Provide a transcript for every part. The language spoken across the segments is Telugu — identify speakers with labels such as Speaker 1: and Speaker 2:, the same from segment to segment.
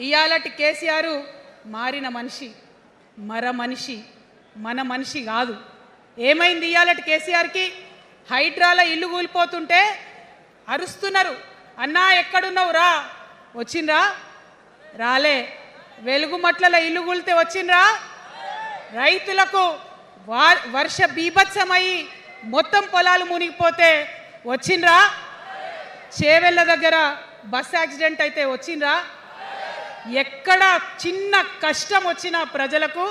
Speaker 1: ఇయాలటి కేసీఆర్ మారిన మనిషి, మనిషి, మన మనిషి కాదు. ఏమైంది ఇయాలటి కేసీఆర్కి? హైడ్రాల ఇల్లు కూలిపోతుంటే అరుస్తున్నారు, అన్నా ఎక్కడున్నావు రా, వచ్చిండ్రా? రాలే. వెలుగుమట్ల ఇల్లు కూలితే వచ్చిండ్రా? రైతులకు వర్ష బీభత్సమై మొత్తం పొలాలు మునిగిపోతే వచ్చిండ్రా? చేవెళ్ళ దగ్గర బస్ యాక్సిడెంట్ అయితే వచ్చిండ్రా? ఎక్కడ చిన్న కష్టం వచ్చిన ప్రజలకు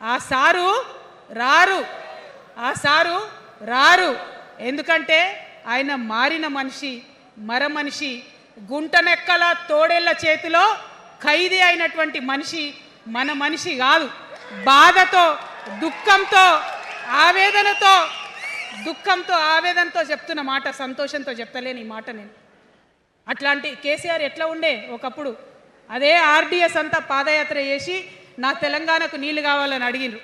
Speaker 1: ఆ సారు రారు, ఆ సారు రారు. ఎందుకంటే ఆయన మారిన మనిషి, మనిషి, గుంటనెక్కల తోడేళ్ల చేతిలో ఖైదీ అయినటువంటి మనిషి, మన మనిషి కాదు. బాధతో, దుఃఖంతో, ఆవేదనతో చెప్తున్న మాట, సంతోషంతో చెప్తలేని ఈ మాట నేను. అట్లాంటి కేసీఆర్ ఎట్లా ఉండే ఒకప్పుడు? అదే ఆర్డీఎస్ అంతా పాదయాత్ర చేసి నా తెలంగాణకు నీళ్లు కావాలని అడిగినారు.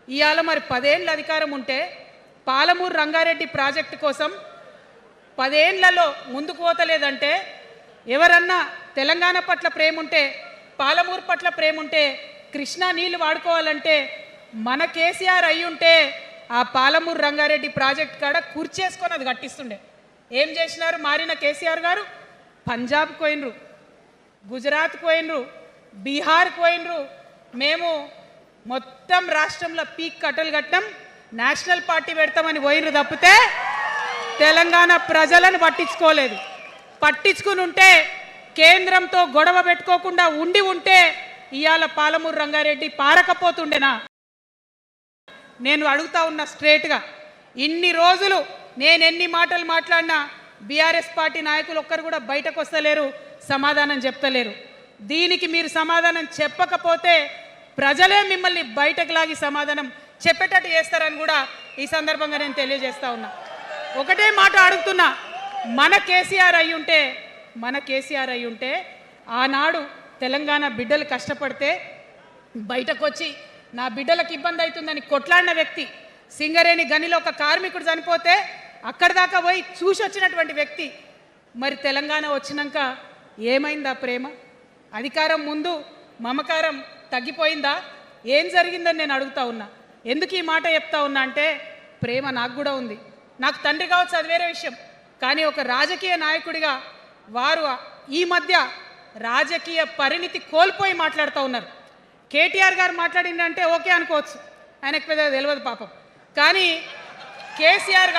Speaker 1: ఇవాళ మరి 10 ఏళ్ళ అధికారం ఉంటే పాలమూరు రంగారెడ్డి ప్రాజెక్టు కోసం 10 ఏళ్లలో ముందుకు పోతలేదంటే, ఎవరన్నా తెలంగాణ పట్ల ప్రేమ ఉంటే, పాలమూరు పట్ల ప్రేమ ఉంటే, కృష్ణా నీళ్లు వాడుకోవాలంటే మన కేసీఆర్ అయ్యుంటే ఆ పాలమూరు రంగారెడ్డి ప్రాజెక్ట్ కాడ కూర్చేసుకొని అది కట్టిస్తుండే. ఏం చేసినారు మారిన కేసీఆర్ గారు? పంజాబ్ పోయినరు, గుజరాత్ పోయినరు, బీహార్ పోయినరు. మేము మొత్తం రాష్ట్రంలో పీక్ కట్టలు కట్టం, నేషనల్ పార్టీ పెడతామని పోయినరు తప్పితే తెలంగాణ ప్రజలను పట్టించుకోలేదు. పట్టించుకుని ఉంటే, కేంద్రంతో గొడవ పెట్టుకోకుండా ఉంటే ఇవాళ పాలమూరు రంగారెడ్డి పారకపోతుండేనా? నేను అడుగుతా ఉన్నా స్ట్రేట్గా. ఇన్ని రోజులు నేను ఎన్ని మాటలు మాట్లాడినా బీఆర్ఎస్ పార్టీ నాయకులు ఒక్కరు కూడా బయటకు వస్తలేరు, సమాధానం చెప్తలేరు. దీనికి మీరు సమాధానం చెప్పకపోతే ప్రజలే మిమ్మల్ని బయటకు లాగి సమాధానం చెప్పేటట్టు చేస్తారని కూడా ఈ సందర్భంగా నేను తెలియజేస్తా ఉన్నా. ఒకటే మాట అడుగుతున్నా, మన కేసీఆర్ అయ్యుంటే ఆనాడు తెలంగాణ బిడ్డలు కష్టపడితే బయటకు వచ్చి నా బిడ్డలకు ఇబ్బంది అవుతుందని కొట్లాడిన వ్యక్తి, సింగరేణి గనిలో ఒక కార్మికుడు చనిపోతే అక్కడి దాకా పోయి చూసి వచ్చినటువంటి వ్యక్తి, మరి తెలంగాణ వచ్చినాక ఏమైందా ప్రేమ? అధికారం ముందు మమకారం తగ్గిపోయిందా? ఏం జరిగిందని నేను అడుగుతా ఉన్నా. ఎందుకు ఈ మాట చెప్తా ఉన్నా అంటే, ప్రేమ నాకు కూడా ఉంది. నాకు తండ్రి కావచ్చు, అది వేరే విషయం. కానీ ఒక రాజకీయ నాయకుడిగా వారు ఈ మధ్య రాజకీయ పరిణితి కోల్పోయి మాట్లాడుతూ ఉన్నారు. కేటీఆర్ గారు మాట్లాడిందంటే ఓకే అనుకోవచ్చు, ఆయనకు పెద్దగా తెలియదు పాపం. కానీ కేసీఆర్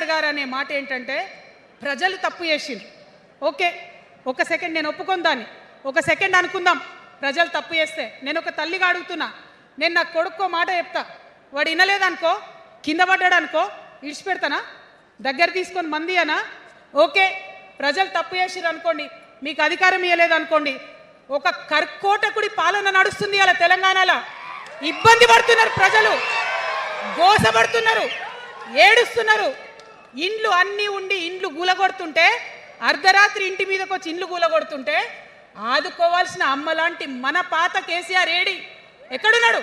Speaker 1: గారు అనే మాట ఏంటంటే, ప్రజలు తప్పు చేసిండ్రు. ఓకే, ఒక సెకండ్ నేను ఒప్పుకొని దాన్ని, ఒక సెకండ్ అనుకుందాం. ప్రజలు తప్పు చేస్తే నేను ఒక తల్లిగా అడుగుతున్నా, నేను నా కొడుక్కో మాట చెప్తా, వాడు వినలేదనుకో, కింద పడ్డాడు అనుకో, ఇడిచిపెడతానా? దగ్గర తీసుకొని మంది అనా? ఓకే, ప్రజలు తప్పు చేసిర్రు అనుకోండి, మీకు అధికారం ఇవ్వలేదు అనుకోండి, ఒక కర్కోటకుడి పాలన నడుస్తుంది అలా తెలంగాణలో. ఇబ్బంది పడుతున్నారు ప్రజలు, గోసపడుతున్నారు, ఏడుస్తున్నారు. ఇండ్లు అన్నీ ఉండి ఇండ్లు గూలగొడుతుంటే, అర్ధరాత్రి ఇంటి మీదకి వచ్చి ఇండ్లు గూలగొడుతుంటే ఆదుకోవాల్సిన అమ్మలాంటి మన పాత కేసీఆర్ ఏడి? ఎక్కడున్నాడు?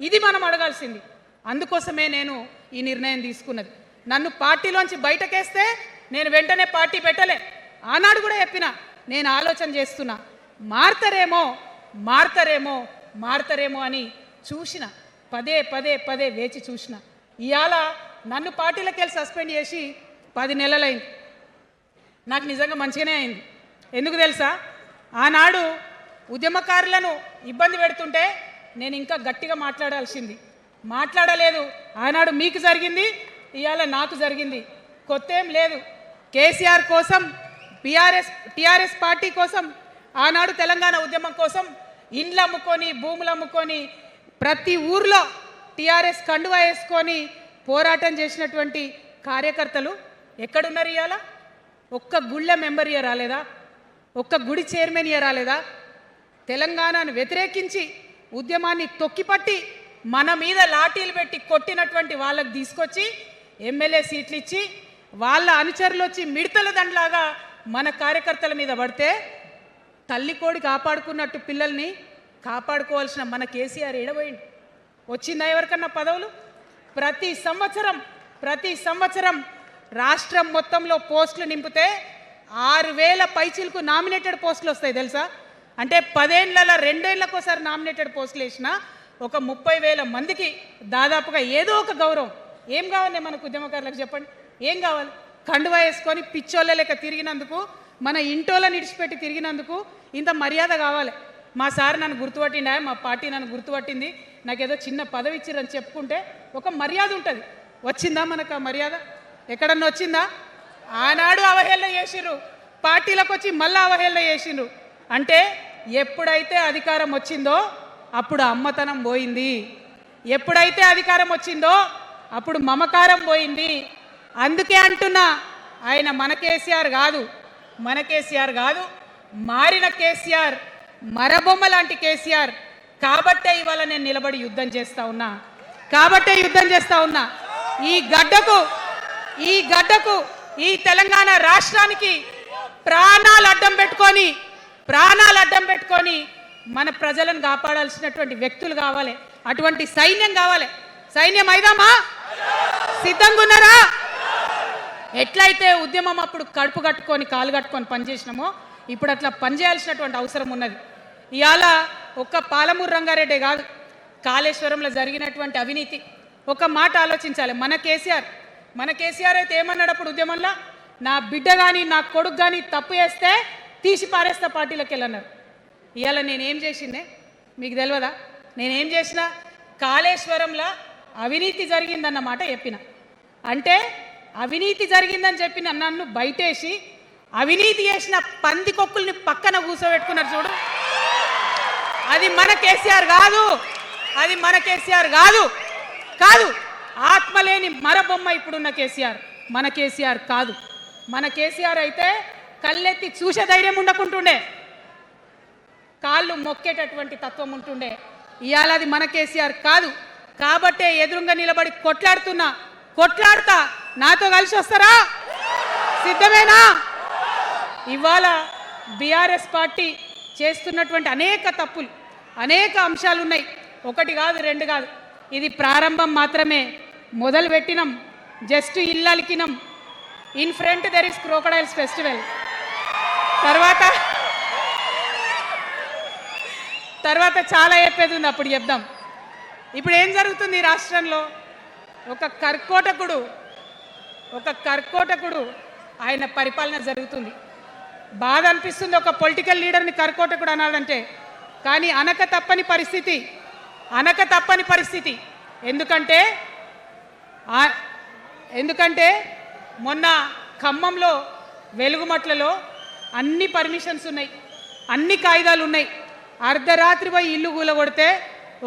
Speaker 1: ఇది మనం అడగాల్సింది. అందుకోసమే నేను ఈ నిర్ణయం తీసుకున్నది. నన్ను పార్టీలోంచి బయటకేస్తే నేను వెంటనే పార్టీ పెట్టలే. ఆనాడు కూడా చెప్పిన, నేను ఆలోచన చేస్తున్నా, మారతారేమో అని చూసిన, పదే వేచి చూసిన. ఇవాళ నన్ను పార్టీలోకి వెళ్ళి సస్పెండ్ చేసి 10 నెలలైంది. నాకు నిజంగా మంచిగానే అయింది. ఎందుకు తెలుసా? ఆనాడు ఉద్యమకారులను ఇబ్బంది పెడుతుంటే నేను ఇంకా గట్టిగా మాట్లాడలేదు. ఆనాడు మీకు జరిగింది, ఇవాళ నాకు జరిగింది. కొత్త ఏం లేదు. కేసీఆర్ కోసం, టీఆర్ఎస్ పార్టీ కోసం, ఆనాడు తెలంగాణ ఉద్యమం కోసం ఇండ్లు అమ్ముకొని, భూములు అమ్ముకొని, ప్రతి ఊర్లో టీఆర్ఎస్ కండువా వేసుకొని పోరాటం చేసినటువంటి కార్యకర్తలు ఎక్కడున్నారు ఇవాళ? ఒక్క గుళ్ళ మెంబర్ ఇయర్ రాలేదా? ఒక్క గుడి చైర్మన్ ఇయర్ రాలేదా? తెలంగాణను వ్యతిరేకించి ఉద్యమాన్ని తొక్కిపట్టి మన మీద లాఠీలు పెట్టి కొట్టినటువంటి వాళ్ళకి తీసుకొచ్చి ఎమ్మెల్యే సీట్లు ఇచ్చి, వాళ్ళ అనుచరులు వచ్చి మిడతల దండలాగా మన కార్యకర్తల మీద పడితే, తల్లి కోడి కాపాడుకున్నట్టు పిల్లల్ని కాపాడుకోవాల్సిన మన కేసీఆర్ ఎడబోయింది. వచ్చిందా ఎవరికన్నా పదవులు? ప్రతి సంవత్సరం రాష్ట్రం మొత్తంలో పోస్టులు నింపితే 6,000 పైచీలకు నామినేటెడ్ పోస్టులు వస్తాయి తెలుసా? అంటే 10 ఏళ్ళ 2 ఏళ్ళకోసారి నామినేటెడ్ పోస్టులు వేసిన ఒక 30,000 మందికి దాదాపుగా ఏదో ఒక గౌరవం. ఏం కావాలి మనకు ఉద్యమకారులకు చెప్పండి? ఏం కావాలి? కండువా వేసుకొని పిచ్చోళ్ళ లెక్క తిరిగినందుకు, మన ఇంటోళ్ళని ఇడిచిపెట్టి తిరిగినందుకు ఇంత మర్యాద కావాలి. మా సార్ నన్ను గుర్తుపట్టిండా, మా పార్టీ నన్ను గుర్తుపట్టింది, నాకేదో చిన్న పదవి ఇచ్చిరని చెప్పుకుంటే ఒక మర్యాద ఉంటుంది. వచ్చిందా మనకు ఆ మర్యాద? ఎక్కడన్నా వచ్చిందా? ఆనాడు అవహేళన చేసిర్రు, పార్టీలకు వచ్చి మళ్ళీ అవహేళన చేసిండ్రు. అంటే ఎప్పుడైతే అధికారం వచ్చిందో అప్పుడు అమ్మతనం పోయింది, ఎప్పుడైతే అధికారం వచ్చిందో అప్పుడు మమకారం పోయింది. అందుకే అంటున్నా, ఆయన మన కేసీఆర్ కాదు, మన కేసీఆర్ కాదు, మారిన కేసీఆర్, మరబొమ్మ లాంటి కేసీఆర్. కాబట్టే ఇవాళ నేను నిలబడి యుద్ధం చేస్తా ఉన్నా, కాబట్టే యుద్ధం చేస్తా ఉన్నా. ఈ గడ్డకు ఈ తెలంగాణ రాష్ట్రానికి ప్రాణాలు అడ్డం పెట్టుకొని మన ప్రజలను కాపాడాల్సినటువంటి వ్యక్తులు కావాలి, అటువంటి సైన్యం కావాలి. సైన్యం అయిదామా? సిద్ధంగా ఉన్నారా? ఎట్లయితే ఉద్యమం అప్పుడు కడుపు కట్టుకొని కాలు కట్టుకొని పనిచేసినామో ఇప్పుడు అట్లా పనిచేయాల్సినటువంటి అవసరం ఉన్నది. ఇవాళ ఒక్క పాలమూరు రంగారెడ్డి కాదు, కాళేశ్వరంలో జరిగినటువంటి అవినీతి ఒక మాట ఆలోచించాలి. మన కేసీఆర్ అయితే ఏమన్నాడు అప్పుడు ఉద్యమంలో? నా బిడ్డ కానీ నా కొడుకు కానీ తప్పు చేస్తే తీసి పారేస్తా పార్టీలకు వెళ్ళన్నారు. ఇవాళ నేనేం చేసిందే మీకు తెలియదా? నేనేం చేసిన? కాళేశ్వరంలో అవినీతి జరిగిందన్నమాట చెప్పిన. అంటే అవినీతి జరిగిందని చెప్పిన నన్ను బయటేసి అవినీతి చేసిన పందికొక్కుల్ని పక్కన కూర్చోబెట్టుకున్నారు చూడు. అది మన కేసీఆర్ కాదు, అది మన కేసీఆర్ కాదు. ఆత్మలేని మరబొమ్మ ఇప్పుడున్న కేసీఆర్, మన కేసీఆర్ కాదు. మన కేసీఆర్ అయితే కళ్ళెత్తి చూసే ధైర్యం ఉండకుంటుండే, కాళ్ళు మొక్కేటటువంటి తత్వం ఉంటుండే. ఇవాళ అది మన కేసీఆర్ కాదు. కాబట్టే ఎదురుగా నిలబడి కొట్లాడుతా. నాతో కలిసి వస్తారా? సిద్ధమేనా? ఇవాళ బీఆర్ఎస్ పార్టీ చేస్తున్నటువంటి అనేక తప్పులు, అనేక అంశాలు ఉన్నాయి. ఒకటి కాదు, రెండు కాదు. ఇది ప్రారంభం మాత్రమే. మొదలు పెట్టినాం, జస్ట్ ఇల్లలికినాం. In front there is crocodiles festival. తర్వాత చాలా చెప్పేది ఉంది, అప్పుడు చెప్దాం. ఇప్పుడు ఏం జరుగుతుంది రాష్ట్రంలో? ఒక కర్కోటకుడు ఆయన పరిపాలన జరుగుతుంది. బాధ అనిపిస్తుంది ఒక పొలిటికల్ లీడర్ని కర్కోటకుడు అనాలంటే. కానీ అనక తప్పని పరిస్థితి. ఎందుకంటే మొన్న ఖమ్మంలో వెలుగుమట్లలో అన్ని పర్మిషన్స్ ఉన్నాయి, అన్ని కాయిదాలు ఉన్నాయి. అర్ధరాత్రి పోయి ఇల్లు కూలగొడితే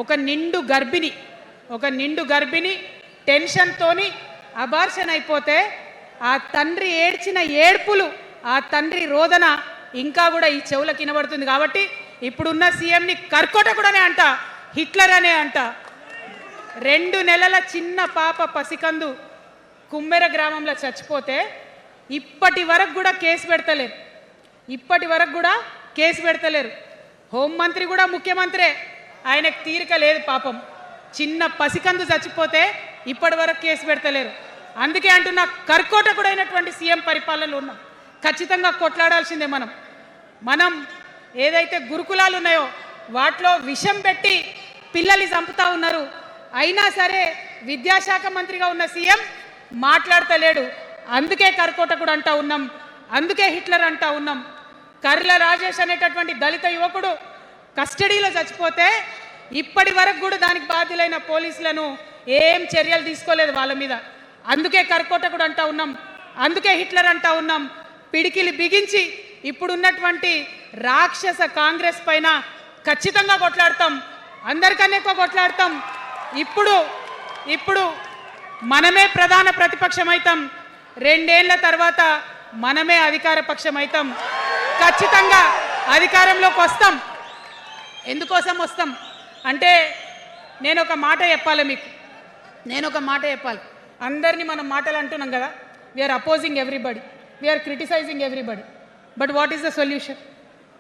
Speaker 1: ఒక నిండు గర్భిణి టెన్షన్తోని అబార్షన్ అయిపోతే ఆ తండ్రి ఏడ్చిన ఏడ్పులు, ఆ తండ్రి రోదన ఇంకా కూడా ఈ చెవులకు వినబడుతుంది. కాబట్టి ఇప్పుడున్న సీఎంని కర్కోటకుడనే అంట, హిట్లర్ అనే అంట. 2 నెలల చిన్న పాప పసికందు కుమ్మెర గ్రామంలో చచ్చిపోతే ఇప్పటి వరకు కూడా కేసు పెడతలేరు. హోంమంత్రి కూడా ముఖ్యమంత్రే, ఆయనకు తీరిక లేదు పాపం. చిన్న పసికందు చచ్చిపోతే ఇప్పటి వరకు కేసు పెడతలేరు. అందుకే అంటున్నా, కర్కోటకుడైనటువంటి సీఎం పరిపాలనలో ఉన్నాం. ఖచ్చితంగా కొట్లాడాల్సిందే. మనం ఏదైతే గురుకులాలు ఉన్నాయో వాటిలో విషం పెట్టి పిల్లల్ని చంపుతా ఉన్నారు. అయినా సరే విద్యాశాఖ మంత్రిగా ఉన్న సీఎం మాట్లాడతలేడు. అందుకే కర్కోటకుడు అంటా ఉన్నాం, అందుకే హిట్లర్ అంటా ఉన్నాం. కర్ల రాజేష్ అనేటటువంటి దళిత యువకుడు కస్టడీలో చచ్చిపోతే ఇప్పటి వరకు కూడా దానికి బాధ్యులైన పోలీసులను ఏం చర్యలు తీసుకోలేదు వాళ్ళ మీద. అందుకే కర్కోటకుడు అంటా ఉన్నాం, అందుకే హిట్లర్ అంటా ఉన్నాం. పిడికిలి బిగించి ఇప్పుడున్నటువంటి రాక్షస కాంగ్రెస్ పైన ఖచ్చితంగా కొట్లాడతాం, అందరికన్నా ఎక్కువ కొట్లాడతాం. ఇప్పుడు మనమే ప్రధాన ప్రతిపక్షం అవుతాం. 2 ఏళ్ల తర్వాత మనమే అధికార పక్షం అవుతాం. ఖచ్చితంగా అధికారంలోకి వస్తాం. ఎందుకోసం వస్తాం అంటే నేను ఒక మాట చెప్పాలి. అందరినీ మనం మాటలు అంటున్నాం కదా. We are opposing everybody, we are criticizing everybody. But what is the solution?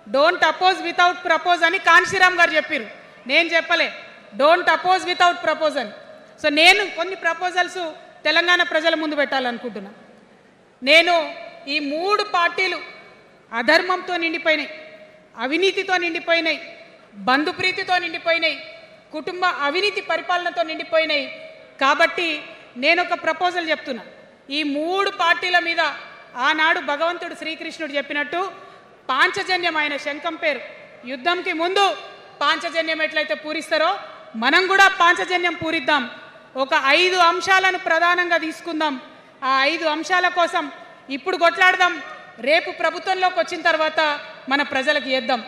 Speaker 1: Don't oppose without propose అని కాన్శీరామ్ గారు చెప్పారు. నేను చెప్పలే, డోంట్ అపోజ్ వితౌట్ ప్రపోజ్ అని. సో నేను కొన్ని ప్రపోజల్స్ తెలంగాణ ప్రజల ముందు పెట్టాలనుకుంటున్నా. నేను ఈ 3 పార్టీలు అధర్మంతో నిండిపోయినాయి, అవినీతితో నిండిపోయినాయి, బంధుప్రీతితో నిండిపోయినాయి, కుటుంబ అవినీతి పరిపాలనతో నిండిపోయినాయి. కాబట్టి నేను ఒక ప్రపోజల్ చెప్తున్నా. ఈ 3 పార్టీల మీద ఆనాడు భగవంతుడు శ్రీకృష్ణుడు చెప్పినట్టు పాంచజన్యం, ఆయన శంఖం పేరు, యుద్ధంకి ముందు పాంచజన్యం ఎట్లయితే పూరిస్తారో మనం కూడా పాంచజన్యం పూరిద్దాం. ఒక 5 అంశాలను ప్రధానంగా తీసుకుందాం. ఆ 5 అంశాల కోసం ఇప్పుడు కొట్లాడదాం. రేపు ప్రభుత్వంలోకి వచ్చిన తర్వాత మన ప్రజలకు ఇద్దాం.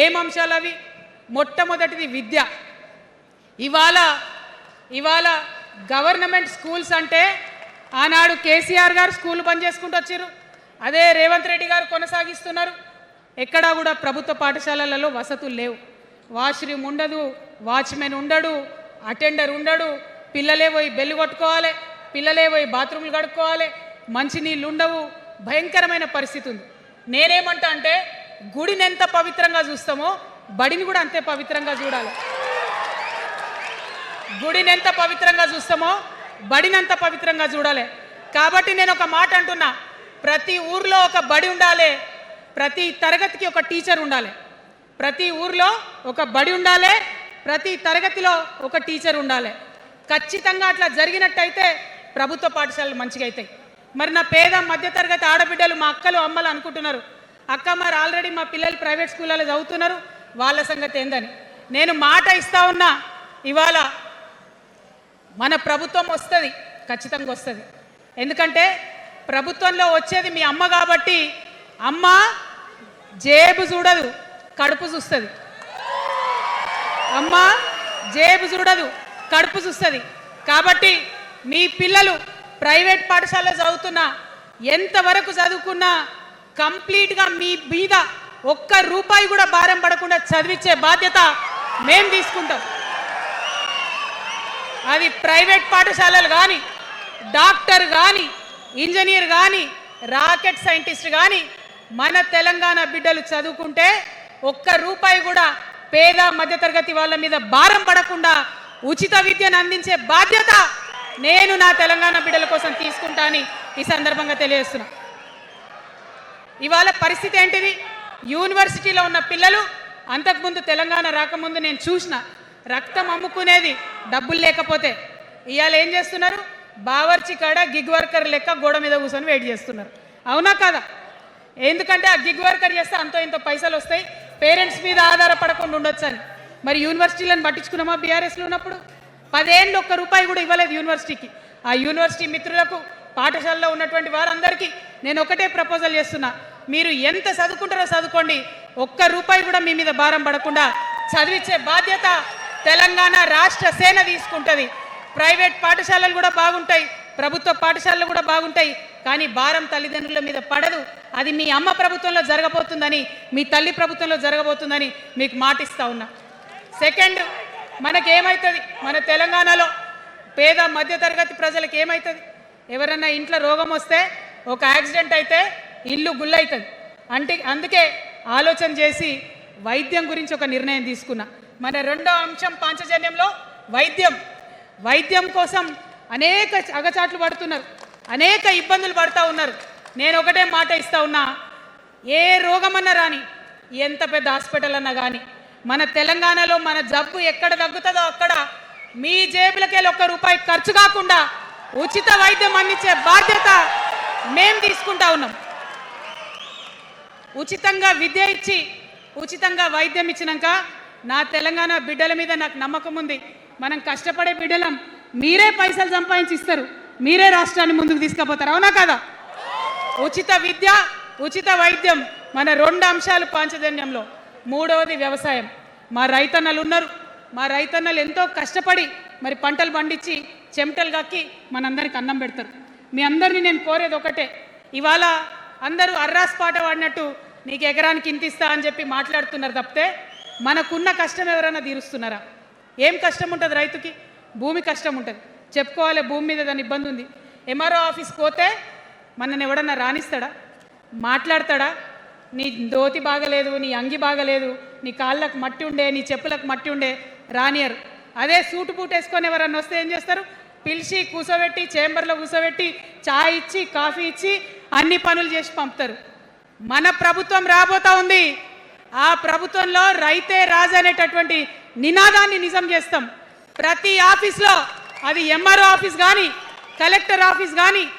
Speaker 1: ఏం అంశాలు అవి? మొట్టమొదటిది విద్య. ఇవాళ గవర్నమెంట్ స్కూల్స్ అంటే ఆనాడు కేసీఆర్ గారు స్కూల్ బంద్ చేసుకుంటూ వచ్చారు, అదే రేవంత్ రెడ్డి గారు కొనసాగిస్తున్నారు. ఎక్కడా కూడా ప్రభుత్వ పాఠశాలలలో వసతులు లేవు. వాష్రూమ్ ఉండదు, వాచ్మెన్ ఉండడు, అటెండర్ ఉండడు, పిల్లలే పోయి బెల్లు కొట్టుకోవాలి, పిల్లలే పోయి బాత్రూమ్లు కడుక్కోవాలి, మంచినీళ్ళు ఉండవు, భయంకరమైన పరిస్థితి ఉంది. నేనేమంటా అంటే గుడిని ఎంత పవిత్రంగా చూస్తామో బడిని కూడా అంతే పవిత్రంగా చూడాలి. గుడిని ఎంత పవిత్రంగా చూస్తామో బడిని అంత పవిత్రంగా చూడాలి. కాబట్టి నేను ఒక మాట అంటున్నా, ప్రతి ఊర్లో ఒక బడి ఉండాలి, ప్రతి తరగతికి ఒక టీచర్ ఉండాలి. ప్రతి ఊర్లో ఒక బడి ఉండాలి, ప్రతి తరగతిలో ఒక టీచర్ ఉండాలి. ఖచ్చితంగా అట్లా జరిగినట్టయితే ప్రభుత్వ పాఠశాలలు మంచిగా అవుతాయి. మరి నా పేద మధ్యతరగతి ఆడబిడ్డలు, మా అక్కలు అమ్మలు అనుకుంటున్నారు, అక్క మరి ఆల్రెడీ మా పిల్లలు ప్రైవేట్ స్కూళ్ళలో చదువుతున్నారు, వాళ్ళ సంగతి ఏందని. నేను మాట ఇస్తా ఉన్నా, ఇవాళ మన ప్రభుత్వం వస్తుంది, ఖచ్చితంగా వస్తుంది. ఎందుకంటే ప్రభుత్వంలో వచ్చేది మీ అమ్మ కాబట్టి అమ్మ జేబు చూడదు, కడుపు చూస్తుంది. అమ్మ జేబు చూడదు, కడుపు చూస్తుంది. కాబట్టి మీ పిల్లలు ప్రైవేట్ పాఠశాలలో చదువుతున్నా, ఎంతవరకు చదువుకున్నా కంప్లీట్గా మీ మీద ఒక్క రూపాయి కూడా భారం పడకుండా చదివించే బాధ్యత మేము తీసుకుంటాం. అది ప్రైవేట్ పాఠశాలలు కానీ, డాక్టర్ కానీ, ఇంజనీర్ కానీ, రాకెట్ సైంటిస్ట్ కానీ మన తెలంగాణ బిడ్డలు చదువుకుంటే ఒక్క రూపాయి కూడా పేద మధ్యతరగతి వాళ్ళ మీద భారం పడకుండా ఉచిత విద్యను అందించే బాధ్యత నేను నా తెలంగాణ బిడ్డల కోసం తీసుకుంటా అని ఈ సందర్భంగా తెలియజేస్తున్నా. ఇవాళ పరిస్థితి ఏంటిది? యూనివర్సిటీలో ఉన్న పిల్లలు అంతకుముందు తెలంగాణ రాకముందు నేను చూసిన రక్తం అమ్ముకునేది డబ్బులు లేకపోతే. ఇవాళ ఏం చేస్తున్నారు? బావర్చి కాడ గిగ్ వర్కర్ లెక్క గోడ మీద కూర్చొని వెయిట్ చేస్తున్నారు. అవునా కదా? ఎందుకంటే ఆ గిగ్ వర్కర్ చేస్తే అంతో ఇంత పైసలు వస్తాయి, పేరెంట్స్ మీద ఆధారపడకుండా ఉండొచ్చు అని. మరి యూనివర్సిటీలను పట్టించుకున్నామా? బీఆర్ఎస్లో ఉన్నప్పుడు 10 ఏళ్ళు ఒక్క రూపాయి కూడా ఇవ్వలేదు యూనివర్సిటీకి. ఆ యూనివర్సిటీ మిత్రులకు, పాఠశాలలో ఉన్నటువంటి వారందరికీ నేను ఒకటే ప్రపోజల్ చేస్తున్నా, మీరు ఎంత చదువుకుంటారో చదువుకోండి, ఒక్క రూపాయి కూడా మీ మీద భారం పడకుండా చదివించే బాధ్యత తెలంగాణ రాష్ట్ర సేన తీసుకుంటుంది. ప్రైవేట్ పాఠశాలలు కూడా బాగుంటాయి, ప్రభుత్వ పాఠశాలలు కూడా బాగుంటాయి, కానీ భారం తల్లిదండ్రుల మీద పడదు. అది మీ అమ్మ ప్రభుత్వంలో జరగబోతుందని, మీ తల్లి ప్రభుత్వంలో జరగబోతుందని మీకు మాటిస్తా ఉన్నా. సెకండ్, మనకేమవుతుంది? మన తెలంగాణలో పేద మధ్యతరగతి ప్రజలకు ఏమవుతుంది? ఎవరన్నా ఇంట్లో రోగం వస్తే, ఒక యాక్సిడెంట్ అయితే ఇల్లు గుల్లవుతుంది. అందుకే ఆలోచన చేసి వైద్యం గురించి ఒక నిర్ణయం తీసుకున్నా. మన రెండో అంశం పాంచజన్యంలో వైద్యం కోసం అనేక అగచాట్లు పడుతున్నారు, అనేక ఇబ్బందులు పడుతూ ఉన్నారు. నేను ఒకటే మాట ఇస్తా ఉన్నా, ఏ రోగమన్నా రాని, ఎంత పెద్ద హాస్పిటల్ అన్నా కానీ, మన తెలంగాణలో మన జబ్బు ఎక్కడ తగ్గుతుందో అక్కడ మీ జేబులకెళ్ళి ఒక్క రూపాయి ఖర్చు కాకుండా ఉచిత వైద్యం అందించే బాధ్యత మేము తీసుకుంటా ఉన్నాం. ఉచితంగా విద్య ఇచ్చి, ఉచితంగా వైద్యం ఇచ్చినాక నా తెలంగాణ బిడ్డల మీద నాకు నమ్మకం ఉంది. మనం కష్టపడే బిడ్డలం, మీరే పైసలు సంపాదించి ఇస్తారు, మీరే రాష్ట్రాన్ని ముందుకు తీసుకుపోతారు. అవునా కదా? ఉచిత విద్య, ఉచిత వైద్యం మన 2 అంశాలు పాంచజన్యంలో. మూడవది వ్యవసాయం. మా రైతన్నలు ఉన్నారు, మా రైతన్నలు ఎంతో కష్టపడి మరి పంటలు పండించి చెమటలు కక్కి మనందరికి అన్నం పెడతారు. మీ అందరినీ నేను కోరేది ఒకటే, ఇవాళ అందరూ అర్రాస్ పాట వాడినట్టు నీకు ఎకరానికి ఇంత ఇస్తా అని చెప్పి మాట్లాడుతున్నారు తప్పితే మనకున్న కష్టం ఎవరైనా తీరుస్తున్నారా? ఏం కష్టం ఉంటుంది రైతుకి? భూమి కష్టం ఉంటుంది, చెప్పుకోవాలి, భూమి మీద దాని ఇబ్బంది ఉంది. ఎంఆర్ఓ ఆఫీస్కి పోతే మనని ఎవడన్నా రాణిస్తాడా? మాట్లాడతాడా? నీ దోతి బాగలేదు, నీ అంగి బాగలేదు, నీ కాళ్ళకు మట్టి ఉండే, నీ చెప్పులకు మట్టి ఉండే రానియరు. అదే సూటు బూట్ వేసుకొని ఎవరన్నా వస్తే ఏం చేస్తారు? పిలిచి కూర్చోబెట్టి చేంబర్లో కూర్చోబెట్టి చాయ్ ఇచ్చి కాఫీ ఇచ్చి అన్ని పనులు చేసి పంపుతారు. మన ప్రభుత్వం రాబోతా ఉంది. ఆ ప్రభుత్వంలో రైతే రాజు అనేటటువంటి నినాదాన్ని నిజం చేస్తాం. ప్రతి ఆఫీస్లో, అది ఎంఆర్ఓ ఆఫీస్ కానీ, కలెక్టర్ ఆఫీస్ కానీ,